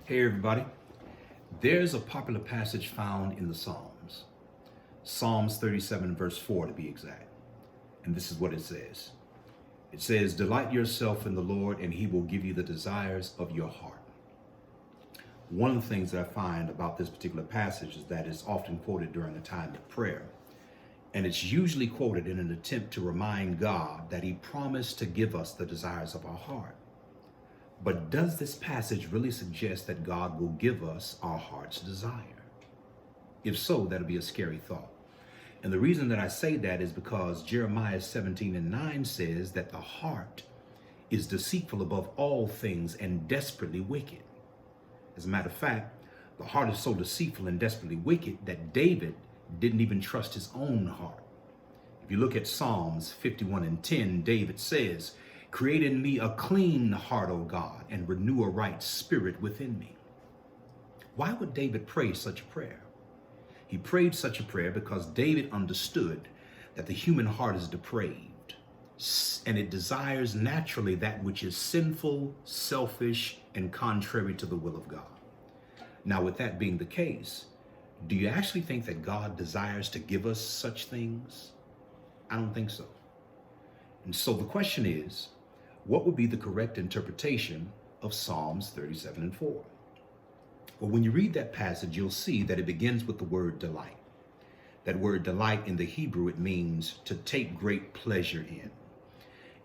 Hey everybody, there's a popular passage found in the Psalms, Psalms 37 verse 4 to be exact. And this is what it says. It says, "Delight yourself in the Lord and he will give you the desires of your heart." One of the things that I find about this particular passage is that it's often quoted during a time of prayer. And it's usually quoted in an attempt to remind God that he promised to give us the desires of our heart. But does this passage really suggest that God will give us our heart's desire? If so, that'll be a scary thought. And the reason that I say that is because Jeremiah 17:9 says that the heart is deceitful above all things and desperately wicked. As a matter of fact, the heart is so deceitful and desperately wicked that David didn't even trust his own heart. If you look at Psalms 51:10, David says, "Create in me a clean heart, O God, and renew a right spirit within me." Why would David pray such a prayer? He prayed such a prayer because David understood that the human heart is depraved and it desires naturally that which is sinful, selfish, and contrary to the will of God. Now, with that being the case, do you actually think that God desires to give us such things? I don't think so. And so the question is, what would be the correct interpretation of Psalms 37:4? Well, when you read that passage, you'll see that it begins with the word delight. That word delight in the Hebrew, it means to take great pleasure in.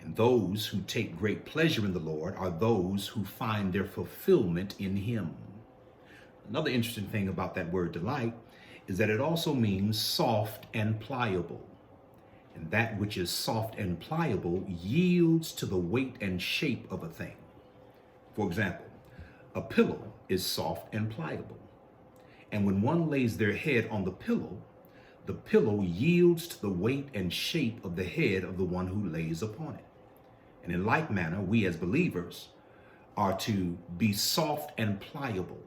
And those who take great pleasure in the Lord are those who find their fulfillment in him. Another interesting thing about that word delight is that it also means soft and pliable. And that which is soft and pliable yields to the weight and shape of a thing. For example, a pillow is soft and pliable. And when one lays their head on the pillow yields to the weight and shape of the head of the one who lays upon it. And in like manner, we as believers are to be soft and pliable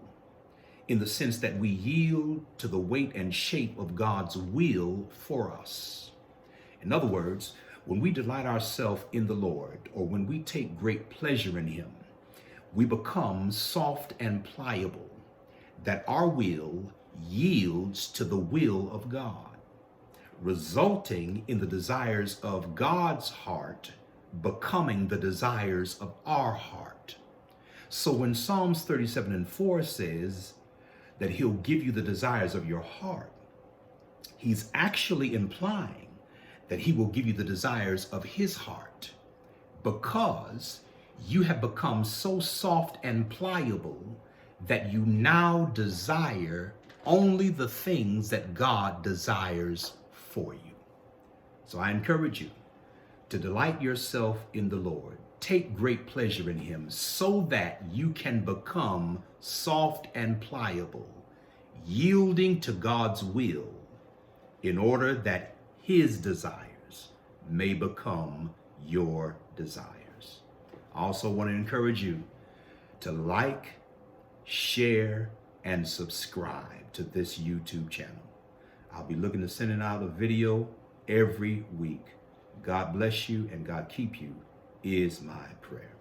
in the sense that we yield to the weight and shape of God's will for us. In other words, when we delight ourselves in the Lord, or when we take great pleasure in him, we become soft and pliable, that our will yields to the will of God, resulting in the desires of God's heart becoming the desires of our heart. So when Psalms 37:4 says that he'll give you the desires of your heart, he's actually implying that he will give you the desires of his heart because you have become so soft and pliable that you now desire only the things that God desires for you. So I encourage you to delight yourself in the Lord. Take great pleasure in him so that you can become soft and pliable, yielding to God's will in order that his desires may become your desires. I also want to encourage you to like, share, and subscribe to this YouTube channel. I'll be looking to sending out a video every week. God bless you and God keep you is my prayer.